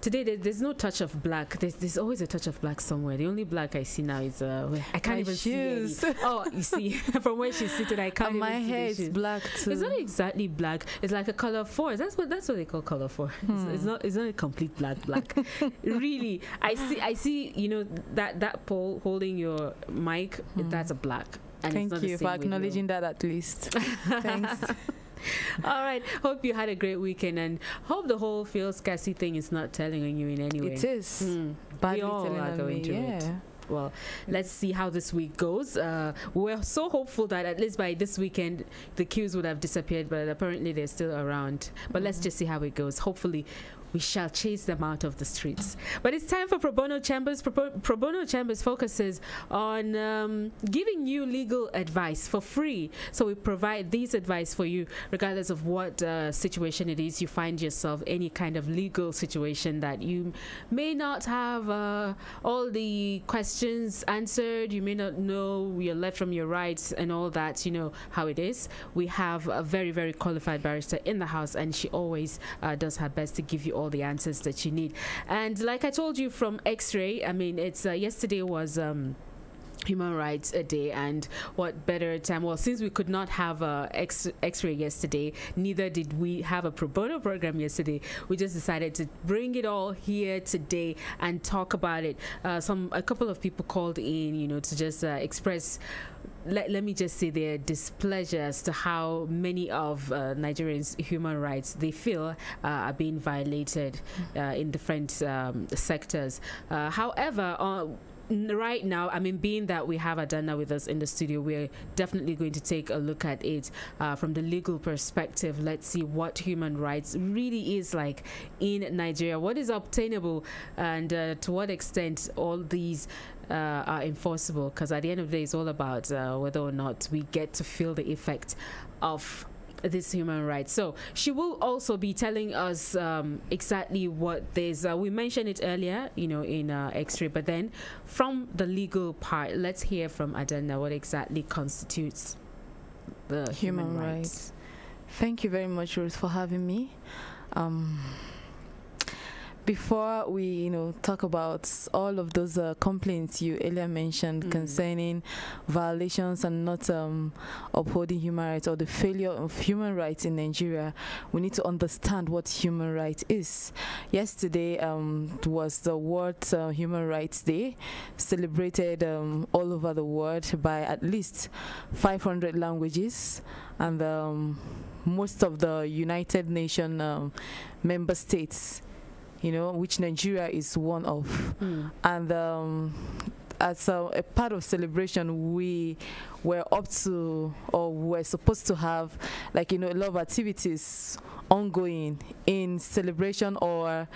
Today there's no touch of black. There's always a touch of black somewhere. The only black I see now is I can't my even shoes. see any. Oh, you see, from where she's seated, I can't. And even my see hair the is shoes. black too. It's not exactly black. It's like a color four. That's what they call color four. It's not a complete black. Really, I see. You know that pole holding your mic. That's a black. And Thank you for acknowledging that at least. Thanks. All right. Hope you had a great weekend, and hope the whole fuel scarcity thing is not telling on you in any way. It is. We Badly all telling are on going me. through it. Well, let's see how this week goes. We're so hopeful that at least by this weekend the queues would have disappeared, but apparently they're still around. But let's just see how it goes. Hopefully we shall chase them out of the streets. But it's time for Pro Bono Chambers. Pro Bono Chambers focuses on giving you legal advice for free. So we provide these advice for you regardless of what situation it is you find yourself, any kind of legal situation that you may not have all the questions answered, you may not know your left from your right and all that. You know how it is. We have a very, very qualified barrister in the house, and she always does her best to give you all the answers that you need. And like I told you from X-Ray, I mean, it's yesterday was Human Rights Day, and what better time? Well, since we could not have X-Ray yesterday, neither did we have a pro bono program yesterday. We just decided to bring it all here today and talk about it. A couple of people called in, you know, to just express. Let me just say their displeasure as to how many of Nigerians' human rights they feel are being violated in different sectors. However, right now, I mean, being that we have Adana with us in the studio, we're definitely going to take a look at it from the legal perspective. Let's see what human rights really is like in Nigeria, what is obtainable, and to what extent all these are enforceable, because at the end of the day, it's all about whether or not we get to feel the effect of this human rights. So she will also be telling us exactly what there's. We mentioned it earlier, you know, in X-Ray, but then from the legal part, let's hear from Adana what exactly constitutes the human rights. Thank you very much, Ruth, for having me. Before we, you know, talk about all of those complaints you earlier mentioned concerning violations and not upholding human rights, or the failure of human rights in Nigeria, we need to understand what human rights is. Yesterday was the World Human Rights Day, celebrated all over the world by at least 500 languages, and most of the United Nations member states, you know, which Nigeria is one of. And as a part of celebration, we were we're supposed to have, like, you know, a lot of activities ongoing in celebration or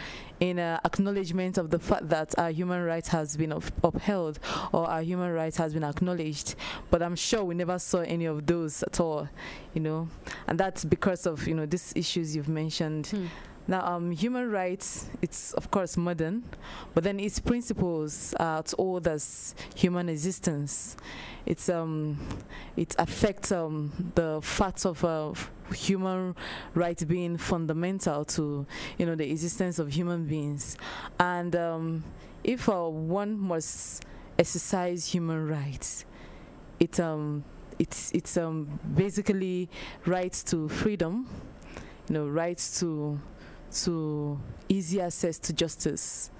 in acknowledgement of the fact that our human rights has been upheld, or our human rights has been acknowledged. But I'm sure we never saw any of those at all, you know, and that's because of, you know, these issues you've mentioned. Now, human rights, it's of course modern, but then its principles are as old as human existence. It affects the fact of human rights being fundamental to, you know, the existence of human beings. And if one must exercise human rights, it's basically rights to freedom, you know, rights to easy access to justice,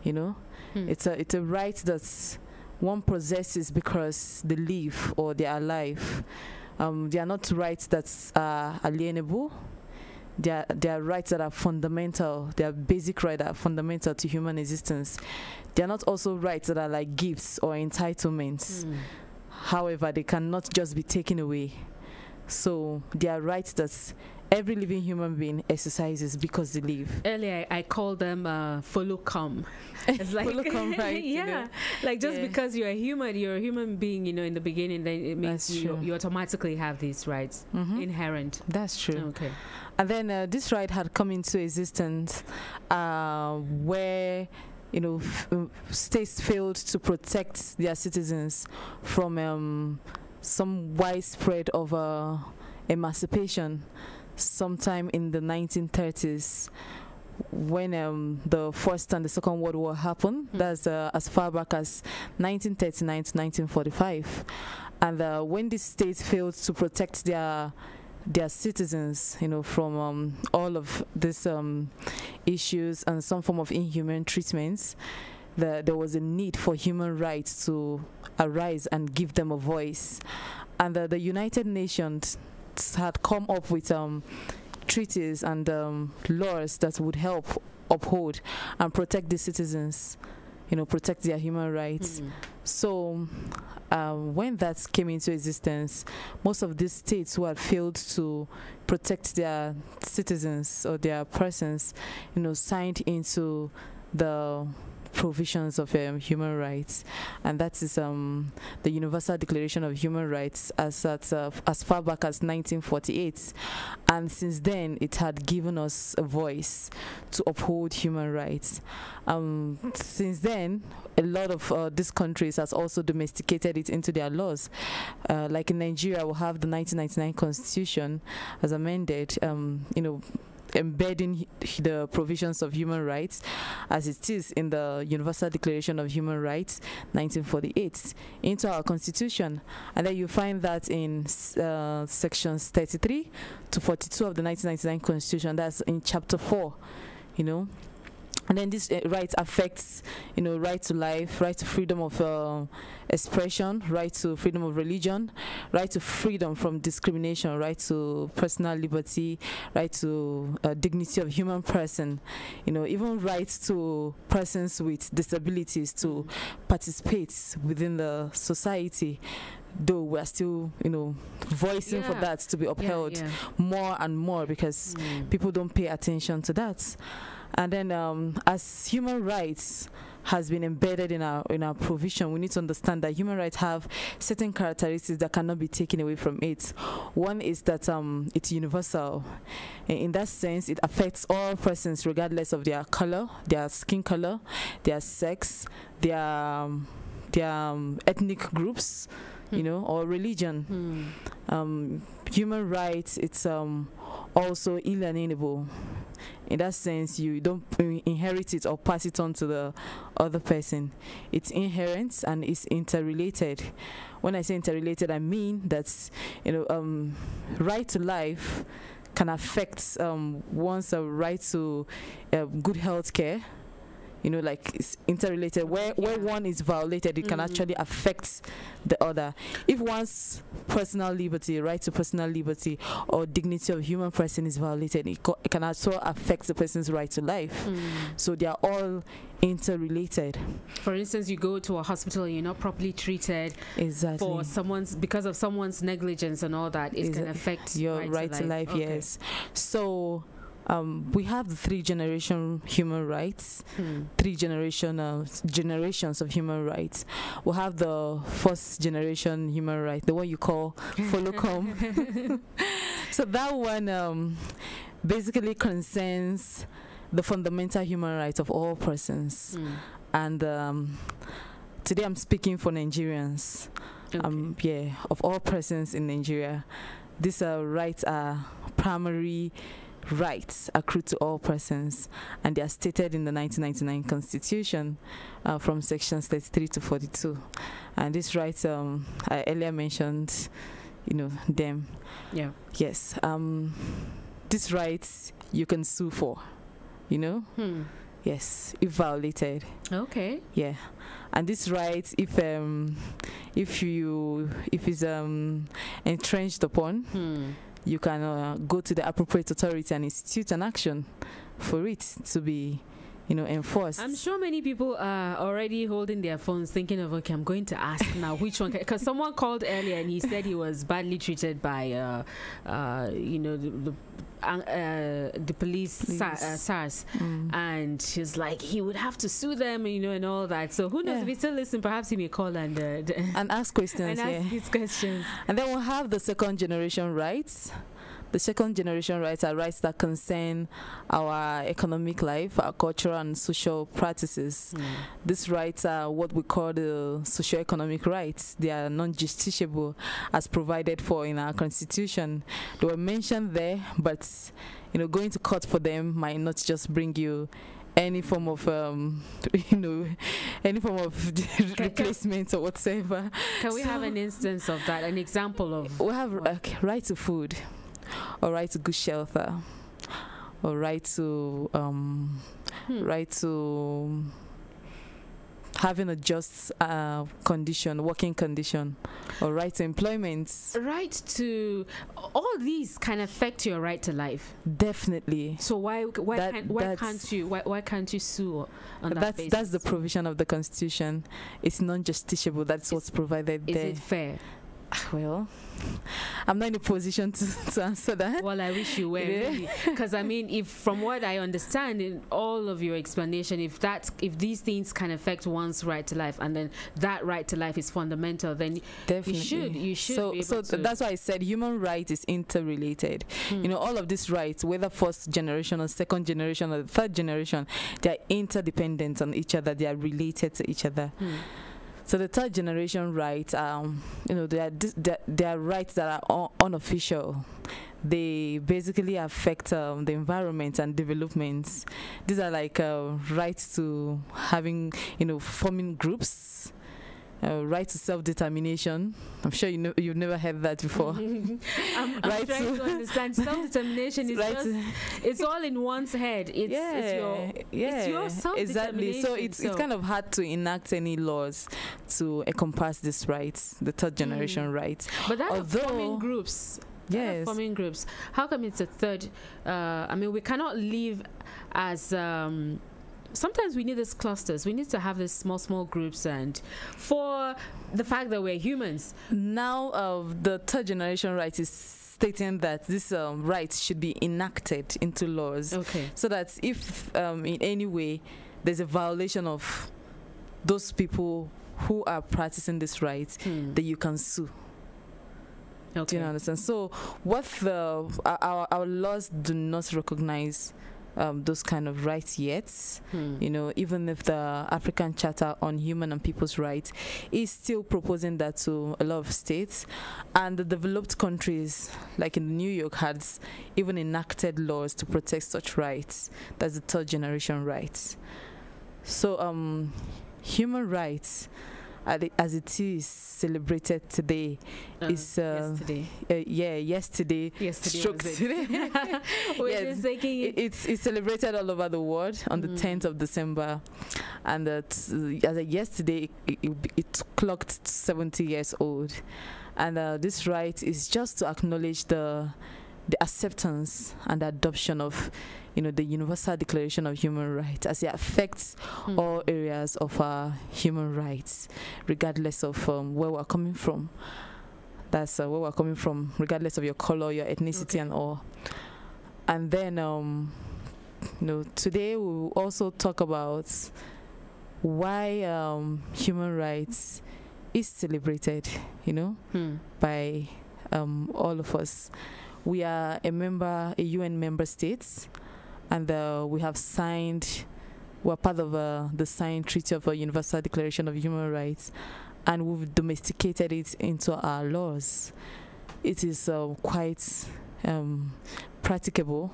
you know. It's a right that one possesses because they live or they are alive. They are not rights that are alienable. They are rights that are fundamental. They are basic rights that are fundamental to human existence. They are not also rights that are like gifts or entitlements. However, they cannot just be taken away. So they are rights that every living human being exercises because they live. Earlier, I called them follow come. It's like follow come, right? Yeah, you know? Like just because you're a human being, you know, in the beginning, then it means you automatically have these rights inherent. That's true. Okay. And then this right had come into existence where, you know, states failed to protect their citizens from some widespread of emancipation sometime in the 1930s, when the First and the Second World War happened. That's as far back as 1939 to 1945. And when these states failed to protect their citizens, from all of these issues and some form of inhuman treatments, there was a need for human rights to arise and give them a voice. And the United Nations had come up with treaties and laws that would help uphold and protect the citizens, protect their human rights. So when that came into existence, most of these states who had failed to protect their citizens or their persons, signed into the provisions of human rights, and that is the Universal Declaration of Human Rights as far back as 1948. And since then, it had given us a voice to uphold human rights. Since then, a lot of these countries has also domesticated it into their laws. Like in Nigeria, we have the 1999 Constitution as amended, embedding the provisions of human rights as it is in the Universal Declaration of Human Rights 1948 into our Constitution. And then you find that in sections 33 to 42 of the 1999 Constitution, that's in chapter 4, And then this right affects, right to life, right to freedom of expression, right to freedom of religion, right to freedom from discrimination, right to personal liberty, right to dignity of human person, even rights to persons with disabilities to participate within the society. Though we're still, voicing for that to be upheld more and more because people don't pay attention to that. And then as human rights has been embedded in our provision, we need to understand that human rights have certain characteristics that cannot be taken away from it. One is that it's universal. In that sense, it affects all persons regardless of their color, their skin color, their sex, their ethnic groups, or religion. Human rights, it's also inalienable. In that sense, you don't inherit it or pass it on to the other person. It's inherent and it's interrelated. When I say interrelated, I mean that right to life can affect one's right to good health care. Like it's interrelated. Where one is violated, it can actually affect the other. If one's personal liberty, right to personal liberty or dignity of human person is violated, it can also affect the person's right to life. So they are all interrelated. For instance, you go to a hospital and you're not properly treated for because of someone's negligence and all that, it can affect your right to life. Okay. Yes. So we have the 3-generation human rights, 3 generations of human rights. We have the first generation human right, the one you call follow-come. So that one basically concerns the fundamental human rights of all persons. And today I'm speaking for Nigerians. Of all persons in Nigeria. These rights are primary rights accrued to all persons, and they are stated in the 1999 Constitution from sections 33 to 42. And these rights, I earlier mentioned, them. Yeah. Yes. These rights you can sue for, Yes, if violated. Okay. Yeah. And this right, if it's entrenched upon, you can go to the appropriate authority and institute an action for it to be, enforced. I'm sure many people are already holding their phones thinking of, okay, I'm going to ask now which one, because someone called earlier and he said he was badly treated by, the police. SARS, and she's like, he would have to sue them, and all that. So who knows, if he still listen, perhaps he may call and ask questions. And ask his questions. And then we'll have the second generation rights. The second generation rights are rights that concern our economic life, our cultural and social practices. These rights are what we call the socio-economic rights. They are non-justiciable as provided for in our constitution. They were mentioned there, but going to court for them might not just bring you any form of replacement or whatsoever. Can we have an instance of that, an example of? We have right to food, or right to good shelter, or right to having a just working condition, or right to employment. Right to all these can affect your right to life. Definitely. So why can't you sue on that basis? That's the provision of the Constitution. It's non-justiciable. That's what's provided there. Is it fair? Well, I'm not in a position to answer that. Well, I wish you were, really, because I mean, if from what I understand in all of your explanation, if these things can affect one's right to life, and then that right to life is fundamental, then definitely you should. So that's why I said human right is interrelated. All of these rights, whether first generation or second generation or the third generation, they are interdependent on each other. They are related to each other. So the third generation rights, they are rights that are unofficial. They basically affect the environment and development. These are like rights to having, forming groups. Right to self-determination. I'm sure you've never heard that before. I'm trying to understand. Self-determination is it's all in one's head. It's your self-determination. Exactly. So it's kind of hard to enact any laws to encompass these rights, the third generation rights. But that forming groups. Yes. Forming groups. How come it's a third? I mean, we cannot live as sometimes we need these clusters. We need to have these small groups, and for the fact that we're humans. Now, the third generation right is stating that this rights should be enacted into laws. Okay. So that if in any way there's a violation of those people who are practicing this rights, that you can sue. Okay. Do you understand? So what our laws do not recognize those kind of rights yet. Even if the African Charter on Human and People's Rights is still proposing that to a lot of states, and the developed countries like in New York has even enacted laws to protect such rights. That's the third generation rights. So human rights, as it is celebrated today, is yesterday. Stroke today. It's celebrated all over the world on the 10th of December, and as of yesterday, it clocked 70 years old. And this right is just to acknowledge the acceptance and the adoption of the Universal Declaration of Human Rights, as it affects all areas of our human rights, regardless of where we're coming from. That's where we're coming from, regardless of your color, your ethnicity, and all. And then, today we will also talk about why human rights is celebrated, by all of us. We are a UN member state, and we have we're part of the signed Treaty of a Universal Declaration of Human Rights, and we've domesticated it into our laws. It is quite practicable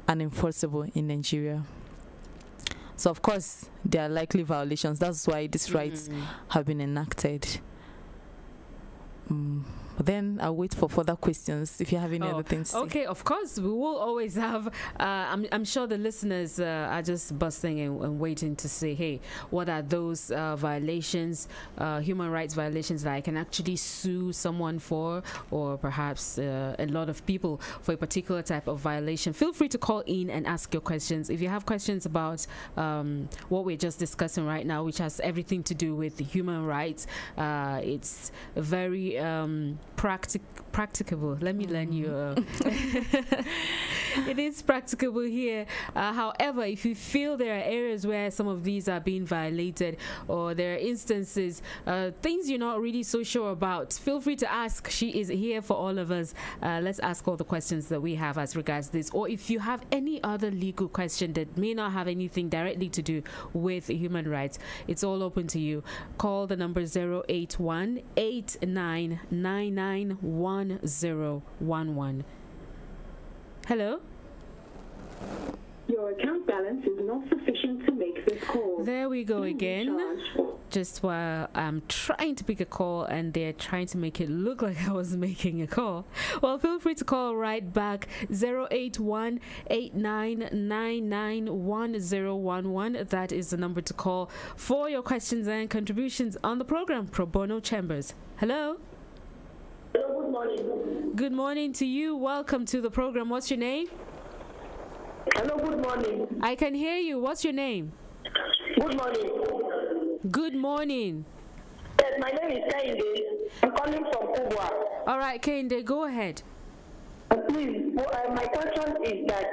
and enforceable in Nigeria. So, of course, there are likely violations. That's why these rights have been enacted. But then I'll wait for further questions if you have any other things. Okay, of course, we will always have. I'm sure the listeners are just busting and waiting to say, hey, what are those violations, human rights violations that I can actually sue someone for, or perhaps a lot of people for a particular type of violation? Feel free to call in and ask your questions. If you have questions about what we're just discussing right now, which has everything to do with human rights, it's very practicable. Let me learn you. It is practicable here. However, if you feel there are areas where some of these are being violated, or there are instances, things you're not really so sure about, feel free to ask. She is here for all of us. Let's ask all the questions that we have as regards this. Or if you have any other legal question that may not have anything directly to do with human rights, it's all open to you. Call the number 081-8999-1011. Hello? Your account balance is not sufficient to make this call. There we go again. Just while I'm trying to pick a call and they're trying to make it look like I was making a call. Well, feel free to call right back. 081-8999-1011. That is the number to call for your questions and contributions on the program Pro Bono Chambers. Hello? Hello, good morning. Good morning to you. Welcome to the program. What's your name? Hello, good morning. I can hear you. What's your name? Good morning. Good morning. Yes, my name is Kainde. I'm calling from Kubwa. All right, Kende, go ahead. Please, my question is that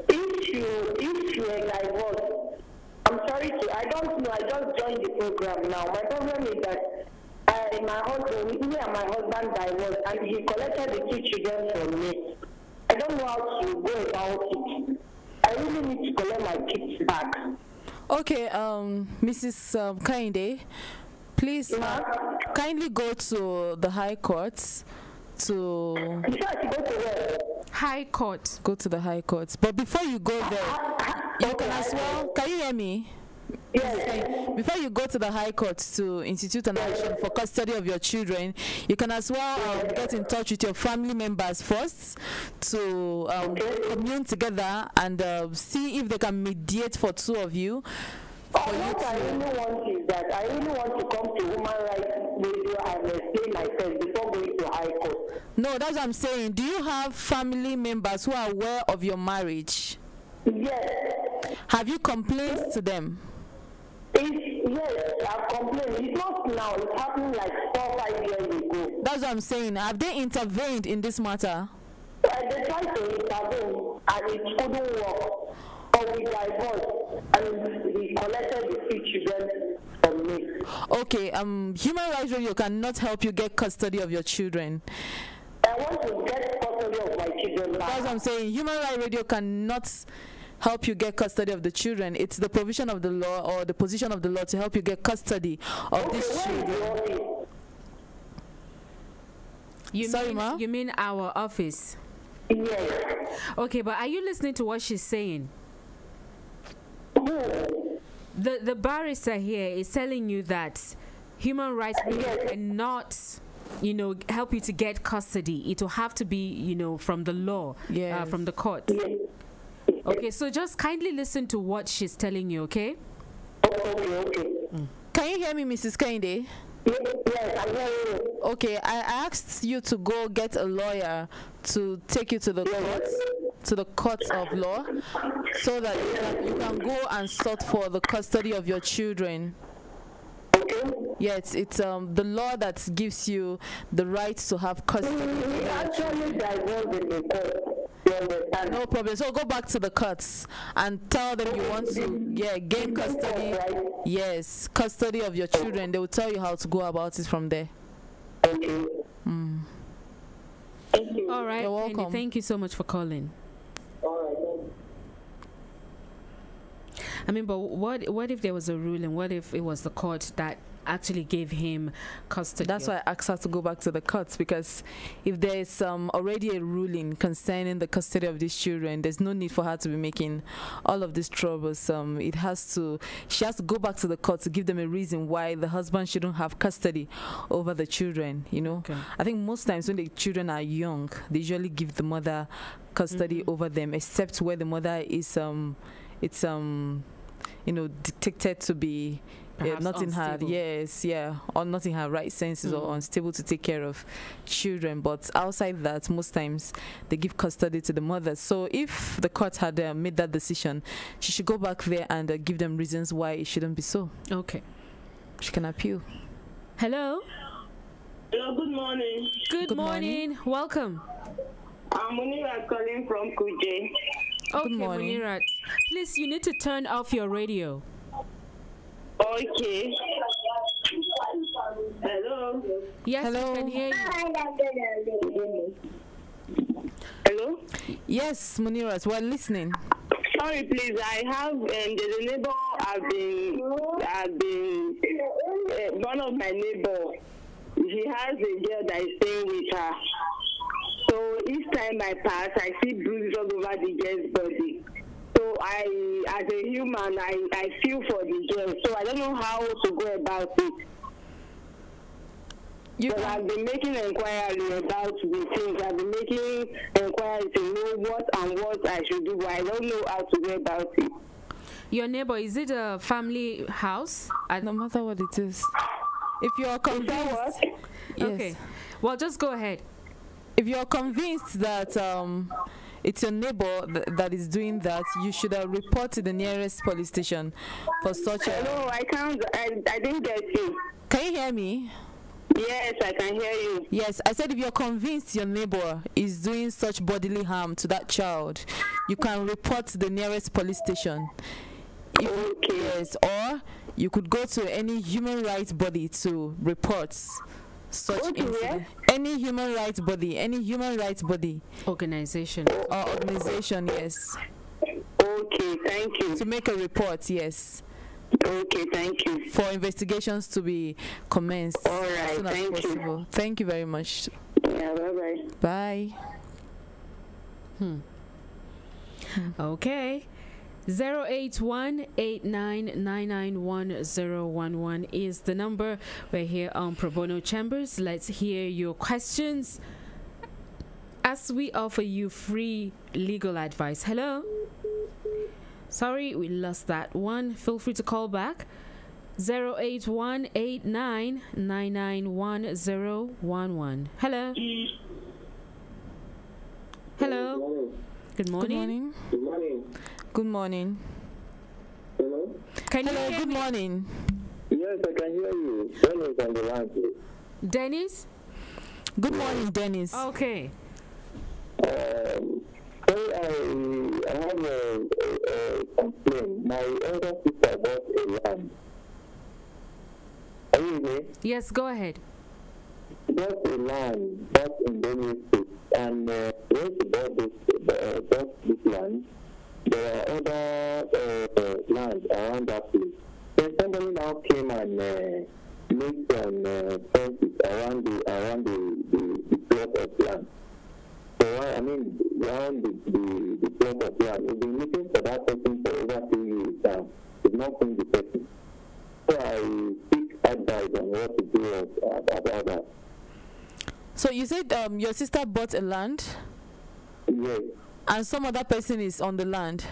if you are divorced, I'm sorry to, I don't know, I just joined the program now. My problem is that my husband, me and my husband divorced, and he collected the 2 children from me. I don't know how to go about it. I really need to collect my kids back. Okay, Mrs. Kainde, please kindly go to the High Court to... You said to go to where? High Court. Go to the High Court. But before you go there, you can as well... Can you hear me? Yes. Before you go to the High Court to institute an action for custody of your children, you can as well get in touch with your family members first to commune together and see if they can mediate for 2 of you. What I really want is that I really want to come to Human Rights Radio and explain myself before going to High Court. No, that's what I'm saying. Do you have family members who are aware of your marriage? Yes. Have you complained to them? Yes, I've complained. It's not now. It's happened like 4 or 5 years ago. That's what I'm saying. Have they intervened in this matter? They tried to intervene and it couldn't work. So we divorced and he collected the 3 children from me. Okay, Human Rights Radio cannot help you get custody of your children. I want to get custody of my children back. That's what I'm saying. Human Rights Radio cannot help you get custody of the children. It's the provision of the law or the position of the law to help you get custody of these children. You mean our office? Yes. Okay, but are you listening to what she's saying? The barrister here is telling you that Human Rights cannot, help you to get custody. It will have to be, from the law, from the court. Yes. Okay, so just kindly listen to what she's telling you, okay? Okay. Can you hear me, Mrs. Kainde? Yes, I'm hearing you. Okay, I asked you to go get a lawyer to take you to the courts of law, so that you can go and sort for the custody of your children. Okay. Yes, it's the law that gives you the right to have custody. We actually divorced in the court. No problem. So go back to the courts and tell them you want to gain custody. Yes, custody of your children. They will tell you how to go about it from there. Okay. Thank you. All right. You're welcome. Andy, thank you so much for calling. All right. I mean, but what if there was a ruling? What if it was the court that actually gave him custody? That's why I asked her to go back to the courts, because if there is already a ruling concerning the custody of these children, there's no need for her to be making all of these troubles. She has to go back to the court to give them a reason why the husband shouldn't have custody over the children. Okay. I think most times when the children are young, they usually give the mother custody over them, except where the mother is detected to be not unstable. or not in her right senses, or unstable to take care of children. But outside that, most times they give custody to the mother. So if the court had made that decision, she should go back there and give them reasons why it shouldn't be so. Okay. She can appeal. Hello? Hello, good morning. Good morning. Welcome. I'm Munira calling from Kuje. Okay, morning. Munirat. Please, you need to turn off your radio. Okay. Hello. Yes, Hello. we can hear you. Hello. Yes, Munirat, we're listening. Sorry, please. I have there's a neighbor. I've been one of my neighbors. She has a girl that is staying with her. So each time I pass, I see bruises all over the girl's body. So as a human, I feel for the girl. So I don't know how to go about it. But I've been making inquiry about the things. I've been making inquiry to know what I should do, but I don't know how to go about it. Your neighbor, is it a family house? No matter what it is. If you're convinced, what? yes. Okay. Well, just go ahead. If you're convinced that it's your neighbor that is doing that, you should report to the nearest police station for such a... Hello, I can't. I didn't get you. Can you hear me? Yes, I can hear you. Yes, I said if you're convinced your neighbor is doing such bodily harm to that child, you can report to the nearest police station. Okay. Yes, or you could go to any human rights body to report such incident. Any human rights body, Organization. or organization, yes. Okay, thank you. To make a report, yes. Okay, thank you. For investigations to be commenced All right, as soon as thank you. possible. Thank you very much. Yeah, bye-bye. Bye. Okay. 081-8999-1011 is the number. We're here on Probono Chambers. Let's hear your questions as we offer you free legal advice. Hello? Sorry, we lost that one. Feel free to call back. 081-8999-1011. Hello? Hello? Good morning. Good morning. Good morning. Hello? Can you Hello, hear good me? morning. Yes, I can hear you. Dennis on the line, please. Dennis? Good morning, Dennis. Okay. I have a complaint. My elder sister bought a land. Are you with me? Yes, go ahead. She bought a land back in Benue State. And when she bought this land, there are other lands around that place. Then somebody now came and made some fences around the plot of land. So I mean, around the plot of land. We've been looking for that person for over 2 years now. We've not seen the person. So I seek advice on what to do about that. So you said your sister bought a land? Yes. And some other person is on the land?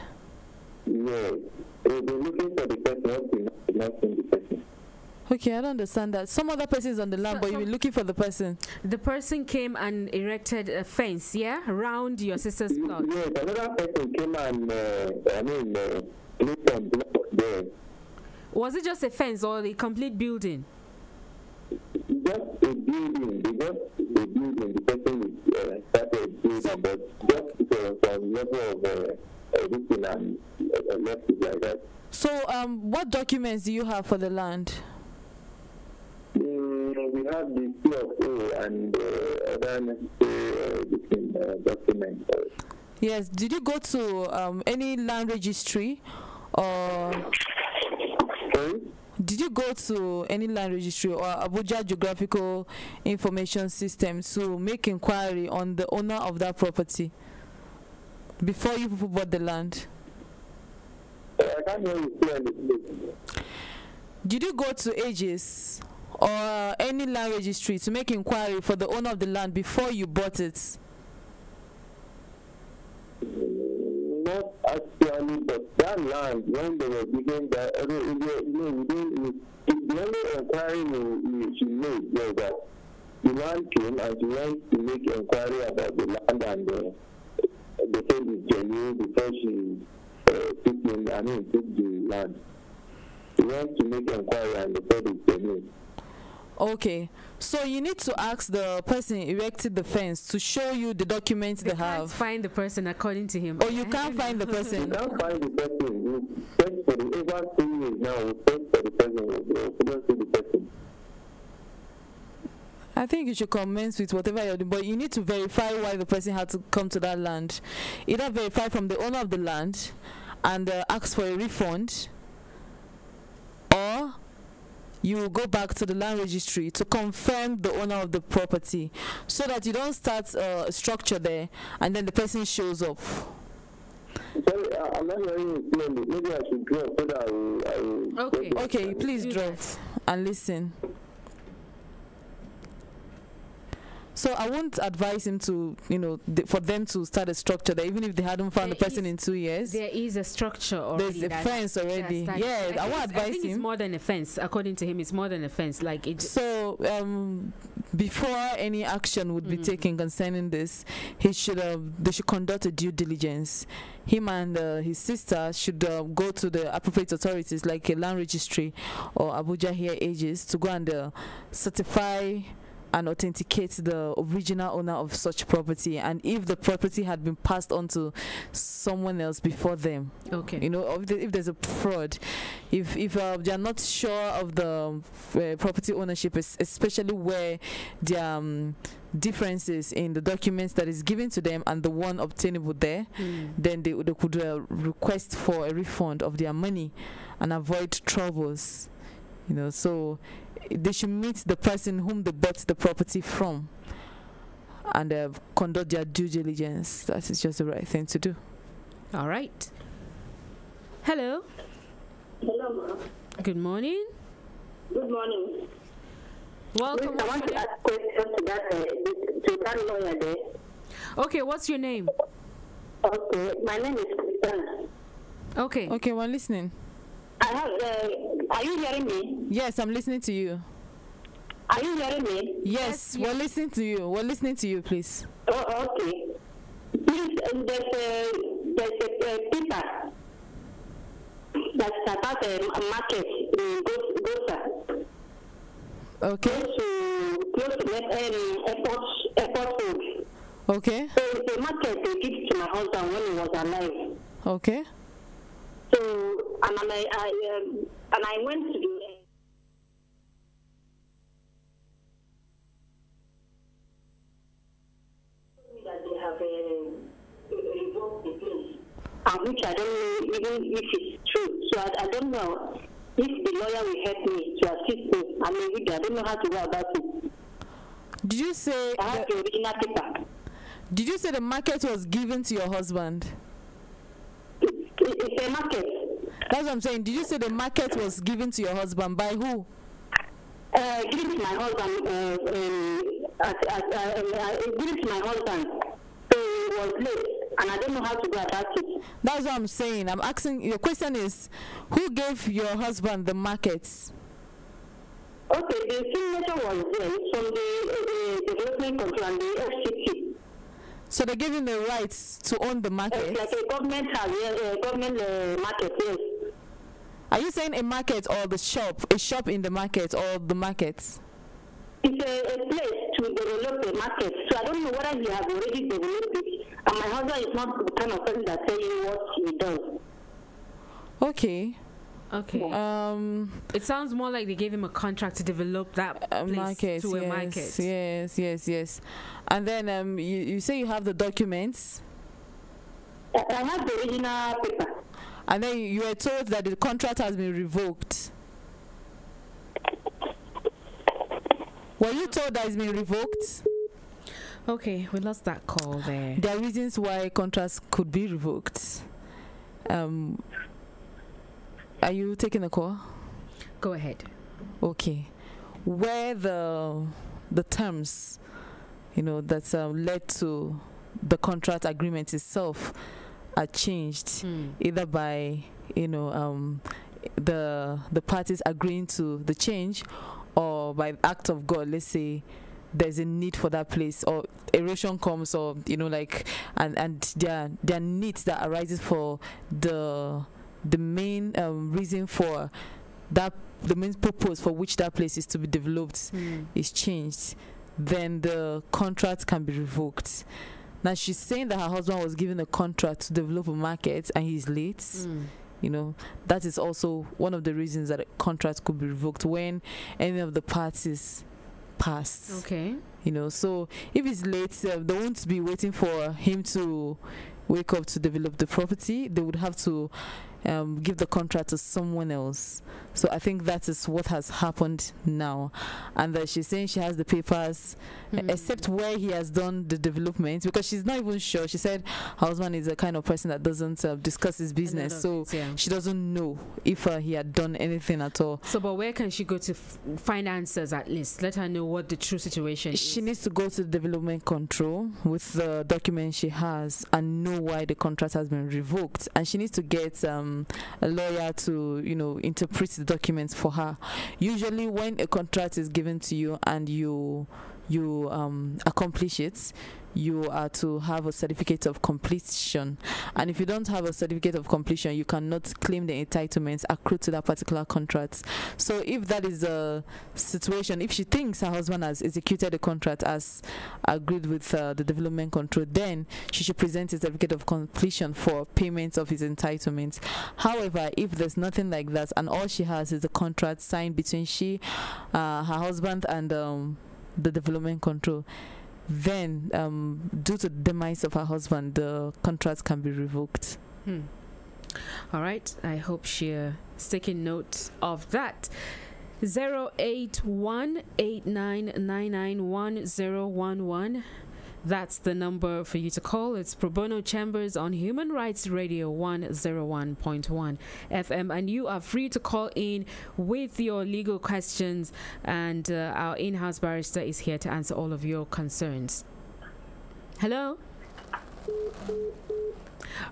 Yes. We've been looking for the person, we've not seen the person. Okay, I don't understand that. Some other person is on the land, but you've been looking for the person. The person came and erected a fence, yeah, around your sister's plot. Yes, another person came and, placed some blocks there. Was it just a fence or the complete building? Just a building, the person started building, but just some level of everything and left it like that. So, what documents do you have for the land? We have the CFO and other necessary documents. Yes. Did you go to any land registry, or Sorry? did you go to any land registry or Abuja Geographical Information System to make inquiry on the owner of that property before you people bought the land? I can't hear you clearly, please. Did you go to Aegis or any land registry to make inquiry for the owner of the land before you bought it? Not actually, but that land, when they were giving that, the only inquiry she made was that the land came and she went to make inquiry about the land, and they said it's genuine before she took the land. She went to make inquiry and they said it's genuine. Okay, so you need to ask the person erected the fence to show you the documents they can't have. find the person according to him. Or you can't find the You person. can't find the person. You search for the over 2 years now. You search for the person. You don't see the person. I think you should commence with whatever you're doing, but you need to verify why the person had to come to that land. Either verify from the owner of the land and ask for a refund, or you will go back to the land registry to confirm the owner of the property, so that you don't start a structure there and then the person shows up. Sorry, I'm not hearing you clearly. Maybe I should drop so that I will Okay, please Do drop that. and listen. So I won't advise him to, for them to start a structure there, even if they hadn't found the person in 2 years. There is a structure already. There's a fence already. Yeah, I won't advise think him. It's more than a fence. According to him, it's more than a fence. Like it. So before any action would be taken concerning this, they should conduct a due diligence. Him and his sister should go to the appropriate authorities, like a land registry or Abuja here ages, to go and certify and authenticate the original owner of such property, and if the property had been passed on to someone else before them. Okay. If there's a fraud, if they are not sure of the property ownership, especially where there are differences in the documents that is given to them and the one obtainable there, then they could request for a refund of their money and avoid troubles. So they should meet the person whom they bought the property from and conduct their due diligence. That is just the right thing to do. All right. Hello. Hello, ma'am. Good morning. Good morning. Welcome. Please, I want to ask questions to that lawyer there. Okay, what's your name? Okay, my name is Christiana. Okay. Okay, we're listening. Are you hearing me? Yes, I'm listening to you. Are you hearing me? Yes, we're listening to you. We're listening to you, please. Oh, okay. Please, there's a paper that's about a market in Gosa. Okay. Close to airport road. Okay. So it's a market they give to my husband when he was alive. Okay. So and I went to the that they have revoked the place, and which I don't know even if it's true. So I don't know if the lawyer will help me to assist me. I don't know how to go about it. Did you say I have the original paper. Did you say the market was given to your husband? It's a market. That's what I'm saying. Did you say the market was given to your husband? By who? Given to my husband. Given to my husband. So it was late, and I don't know how to go about it. That's what I'm saying. I'm asking. Your question is, who gave your husband the markets? Okay, the signature was there from the development control and the FCT. So they gave him the rights to own the market. It's like a government house, government market, yes. Are you saying a market or the shop? A shop in the market or the markets? It's a place to develop the market. So I don't know whether he has already developed it. And my husband is not the kind of person that's saying what he does. Okay. Okay. It sounds more like they gave him a contract to develop that place market, to yes, a market. Yes. And then you say you have the documents. I have the original paper. And then you were told that the contract has been revoked. Were you told that it's been revoked? Okay, we lost that call there. There are reasons why contracts could be revoked. Are you taking a call? Go ahead. Okay. Where the terms, that led to the contract agreement itself are changed, either by the parties agreeing to the change, or by act of God. Let's say there's a need for that place, or erosion comes, or and there are needs that arises for the main reason for the main purpose for which that place is to be developed is changed, then the contract can be revoked. Now she's saying that her husband was given a contract to develop a market and he's late. You know, that is also one of the reasons that a contract could be revoked when any of the parties passed. Okay. You know, so if he's late, they won't be waiting for him to wake up to develop the property. They would have to give the contract to someone else. So I think that is what has happened now, and that she's saying she has the papers, except where he has done the development, because she's not even sure. She said her husband is a kind of person that doesn't discuss his business, so she doesn't know if he had done anything at all. So, but where can she go to find answers at least? Let her know what the true situation is. She needs to go to the development control with the document she has and know why the contract has been revoked, and she needs to get a lawyer to, you know, interpret the documents for her. Usually when a contract is given to you and you accomplish it, you are to have a certificate of completion, and if you don't have a certificate of completion, you cannot claim the entitlements accrued to that particular contract. So if that is a situation, if she thinks her husband has executed the contract as agreed with the development control, then she should present a certificate of completion for payment of his entitlements. However, if there's nothing like that and all she has is a contract signed between her husband and the development control, then due to the demise of her husband, the contract can be revoked. All right, I hope she's taking note of that. 08189991011. That's the number for you to call. It's Probono Chambers on Human Rights Radio 101.1 FM, and you are free to call in with your legal questions, and our in-house barrister is here to answer all of your concerns. Hello?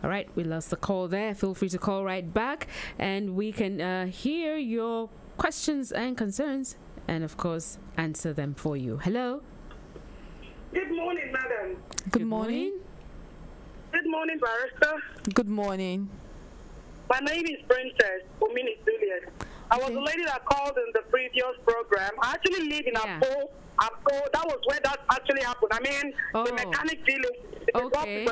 All right, we lost the call there. Feel free to call right back, and we can hear your questions and concerns, and of course answer them for you. Hello? Good morning, madam. Good morning. Good morning, barrister. Good morning. My name is Princess Omini Juliet. I was the lady that called in the previous program. I actually live in Apo. That was where that actually happened. I mean, the mechanic village. Okay.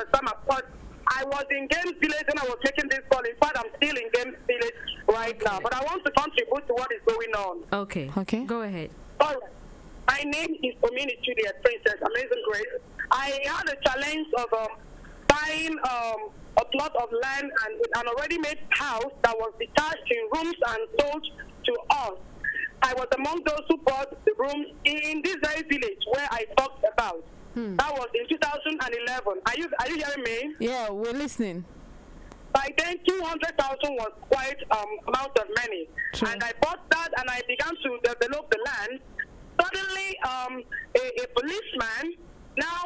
I was in Games Village and I was taking this call. In fact, I'm still in Games Village right now. But I want to contribute to what is going on. Okay. Okay. Go ahead. All right. My name is Omini Juliet, Princess Amazing Grace. I had a challenge of buying a plot of land and an already made house that was detached in rooms and sold to us. I was among those who bought the rooms in this very village where I talked about. That was in 2011. Are you hearing me? Yeah, we're listening. By then, 200,000 was quite amount of money. True. And I bought that and I began to develop the land. Suddenly, a policeman now,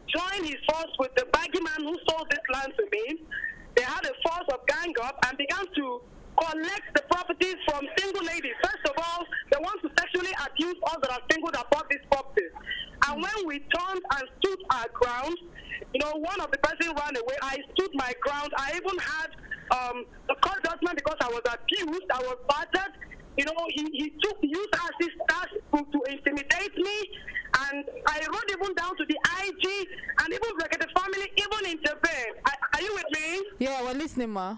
joined his force with the baggy man who sold this land to me. They had a force of gang up and began to collect the properties from single ladies. First of all, they want to sexually abuse us that are single that bought these properties. And when we turned and stood our ground, one of the person ran away. I stood my ground. I even had the court judgment because I was abused. I was battered. He used assistance to intimidate me, and I wrote even down to the IG, and even the family even intervened. Are you with me? Yeah, we're listening, ma.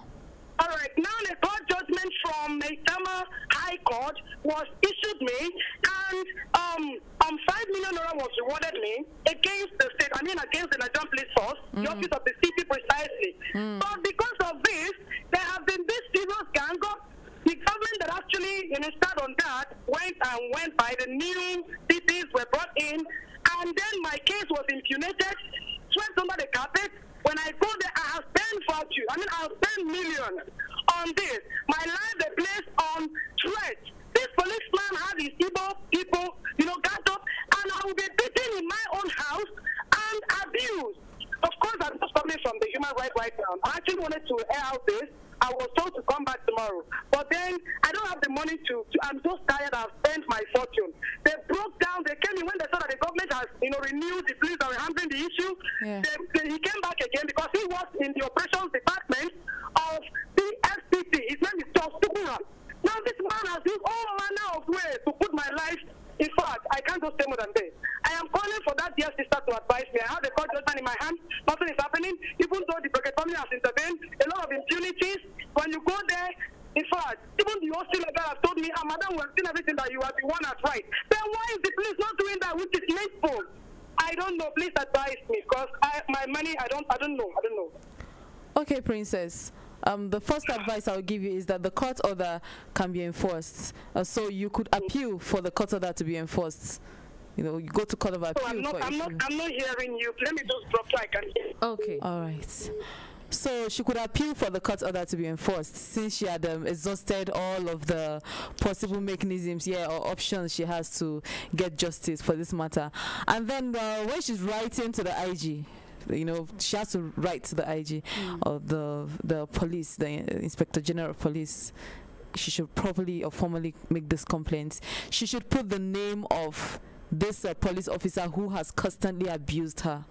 All right. Now the court judgment from Maitama High Court was issued me, and 5 million naira was rewarded me against the state. Against the Nigerian Police Force, the office of the city precisely. But because of this, there have been this serious gang up. The government that actually started on that went by the new cities were brought in, and then my case was impugnated, swept under the carpet. When I go there, I have spent fortune. I have spent millions on this. My life they placed on threat. This policeman had his Igbo people, got up, and I will be beaten in my own house and abused. Of course, I'm just coming from the human rights right now. I actually wanted to air out this. I was told to come back tomorrow. But then I don't have the money I'm just tired. I've spent my fortune. They broke down. They came in when they saw that the government has, renewed the police that were handling the issue. Yeah. He came back again because he was in the operations department of the FPC. His name is Charles Tukura. Now Now this man has used all manner of ways to put my life. In fact, I can't just say more than this. I am calling for that dear sister to advise me. I have the court judgment in my hand. Nothing is happening. Even though the Broken family has intervened, a lot of impunities. When you go there, in fact, even the hostel legal has told me, madam, we've seen everything that you are the one that's right. Then why is the police not doing that, which is needful? I don't know. Please advise me, because my money, I don't know. Okay, Princess. The first advice I'll give you is that the court order can be enforced. So you could appeal for the court order to be enforced. You know, you go to court of appeal. So I'm not hearing you. Let me just drop so I can hear. Okay. All right. So she could appeal for the court order to be enforced since she had exhausted all of the possible mechanisms or options she has to get justice for this matter. And then when she's writing to the IG, you know, she has to write to the IG or the police, the Inspector General of Police. She should properly or formally make this complaint. She should put the name of this police officer who has constantly abused her,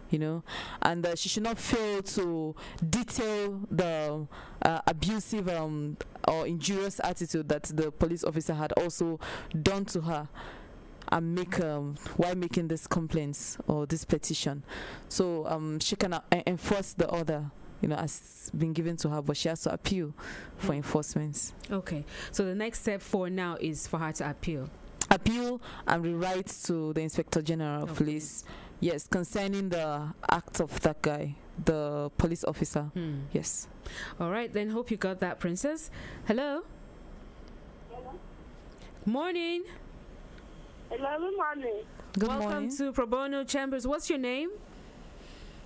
you know, and she should not fail to detail the abusive or injurious attitude that the police officer had also done to her, and make while making this complaints or this petition. So she can enforce the order, you know, has been given to her, but she has to appeal for enforcement. Okay, so the next step for now is for her to appeal and rewrite to the Inspector General of Police, yes, concerning the act of that guy, the police officer. Yes. All right, then hope you got that, Princess. Hello. Morning. Hello, good morning. Good Welcome morning. to Pro Bono Chambers. What's your name?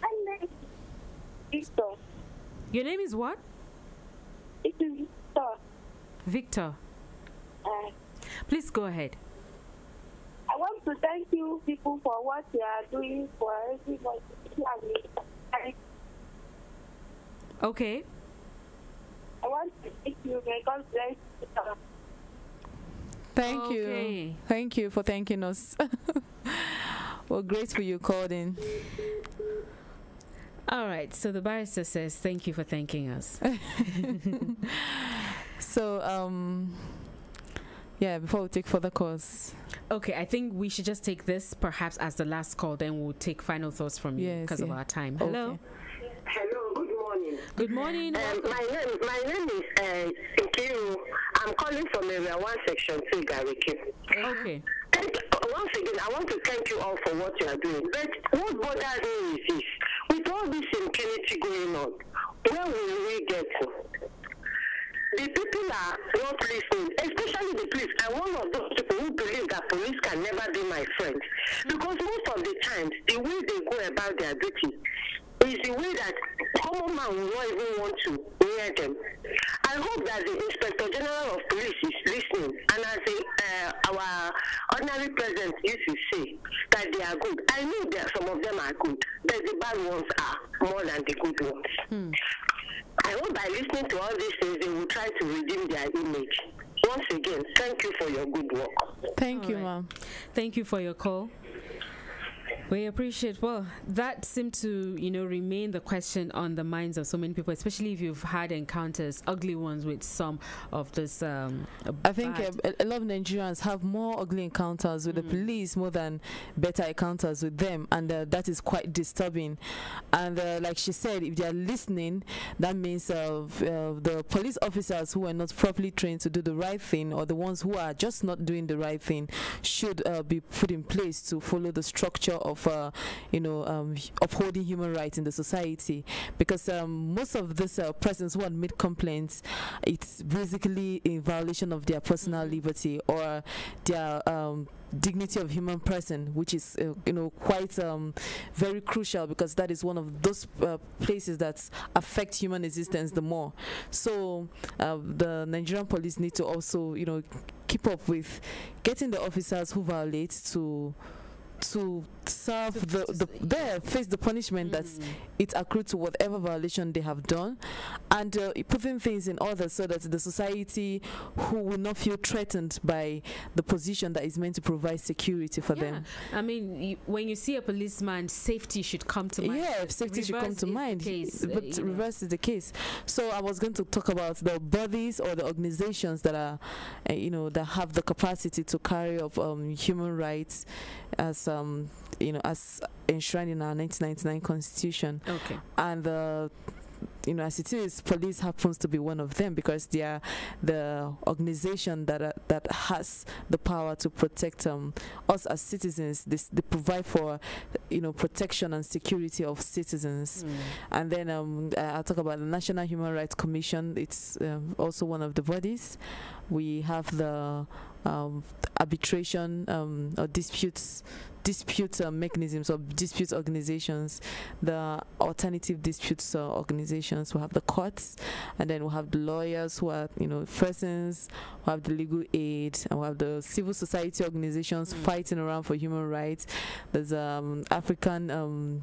My name is Victor. Your name is what? It is Victor. Victor. Please go ahead. I want to thank you people for what you are doing for everybody. Okay. I want to thank you. May God bless you. Thank you. Thank you for thanking us. We're grateful you called in. All right. So the barrister says, thank you for thanking us. So, yeah, before we take further calls. Okay, I think we should just take this perhaps as the last call, then we'll take final thoughts from you because of our time. Hello. Okay. Hello, good morning. Good morning. My name is Nkiru. I'm calling from Area 1, Section 2, Gariki. Okay. And once again, I want to thank you all for what you are doing. But what bothers me is this. With all this impunity going on, where will we get to? The people are not listening, especially the police. I'm one of those people who believe that police can never be my friend. Because most of the times, the way they go about their duty is the way that common man will not even want to hear them. I hope that the Inspector General of Police is listening, and as our ordinary president used to say, that they are good. I know that some of them are good, but the bad ones are more than the good ones. I hope by listening to all these things, they will try to redeem their image. Once again, thank you for your good work. Thank you, ma'am. Thank you for your call. We appreciate. Well, that seemed to, remain the question on the minds of so many people, especially if you've had encounters, ugly ones, with some of this. I think a lot of Nigerians have more ugly encounters with the police more than better encounters with them, and that is quite disturbing. And like she said, if they are listening, that means the police officers who are not properly trained to do the right thing, or the ones who are just not doing the right thing, should be put in place to follow the structure of upholding human rights in the society, because most of these persons who admit complaints, it's basically a violation of their personal liberty or their dignity of human person, which is quite very crucial, because that is one of those places that affect human existence the more. So the Nigerian police need to also keep up with getting the officers who violate to to serve face the punishment that it accrued to whatever violation they have done, and putting things in order so that the society who will not feel threatened by the position that is meant to provide security for them. I mean, when you see a policeman, safety should come to mind. Yeah, safety should come to mind. But reverse is the case. So I was going to talk about the bodies or the organizations that are, that have the capacity to carry up human rights as as enshrined in our 1999 Constitution. Okay. And as it is, police happens to be one of them, because they are the organization that has the power to protect us as citizens. They provide for protection and security of citizens. And then I'll talk about the National Human Rights Commission. It's also one of the bodies. We have the arbitration or dispute mechanisms or dispute organizations, the alternative disputes organizations. We have the courts, and then we have the lawyers who are persons, we have the legal aid, and we have the civil society organizations fighting around for human rights. There's African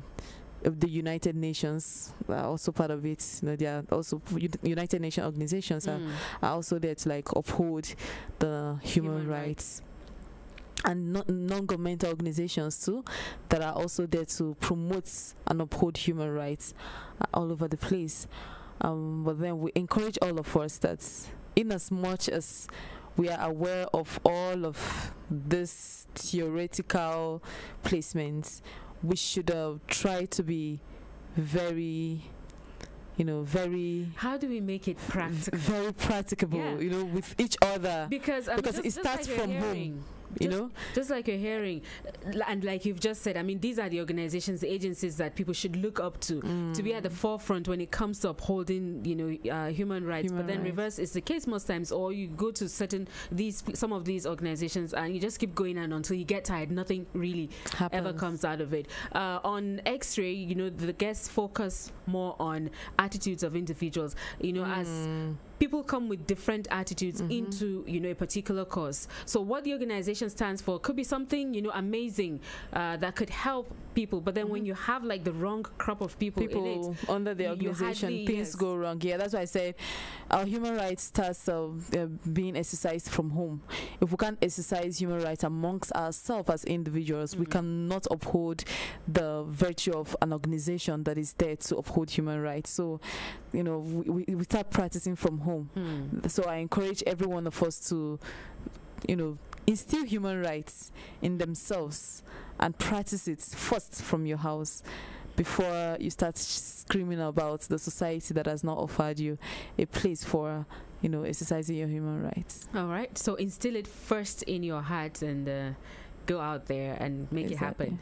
of the United Nations are also part of it. They are also United Nations organizations are also there to uphold the human rights. And non-governmental organizations too that are also there to promote and uphold human rights all over the place. But then we encourage all of us that, in as much as we are aware of all of this theoretical placements, we should try to be very how do we make it practical? Very practicable, with each other, because it starts from home. Just like you're hearing, and like you've just said, I mean, these are the organizations, the agencies that people should look up to be at the forefront when it comes to upholding, human rights. But then reverse is the case most times, or you go to some of these organizations and you just keep going on until you get tired. Nothing really ever comes out of it. On X-Ray, the guests focus more on attitudes of individuals, as people come with different attitudes into a particular cause. So what the organization stands for could be something amazing that could help people, but then when you have the wrong crop of people in it, under the organization, things go wrong. Yeah, that's why I said our human rights starts being exercised from home. If we can't exercise human rights amongst ourselves as individuals, we cannot uphold the virtue of an organization that is there to uphold human rights. So we start practicing from home. So I encourage every one of us to instill human rights in themselves and practice it first from your house before you start screaming about the society that has not offered you a place for exercising your human rights. All right, so instill it first in your heart and go out there and make it happen.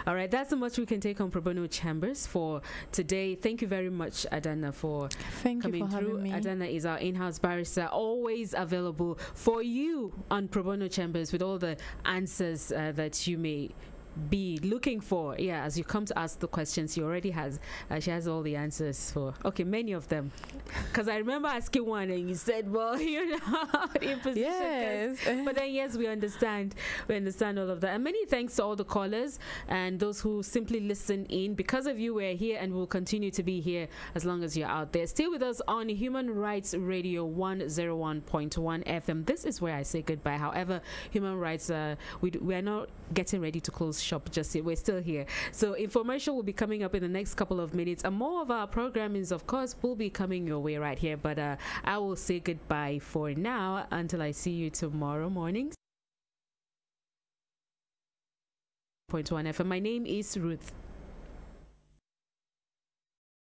All right, that's so much we can take on Probono Chambers for today. Thank you very much, Adana, for coming through. Adana is our in-house barrister, always available for you on Probono Chambers with all the answers that you may be looking for. Yeah, as you come to ask the questions, she has all the answers for many of them, because I remember asking one and you said, well, you're not in position. Yes. But then we understand all of that. And many thanks to all the callers and those who simply listen in. Because of you, we're here and we'll continue to be here as long as you're out there. Stay with us on Human Rights Radio 101.1 FM. This is where I say goodbye. However, human rights, we are not getting ready to close shop just yet. We're still here. So information will be coming up in the next couple of minutes, and more of our programming, of course, will be coming your way right here. But I will say goodbye for now until I see you tomorrow morning. .1 FM. My name is Ruth.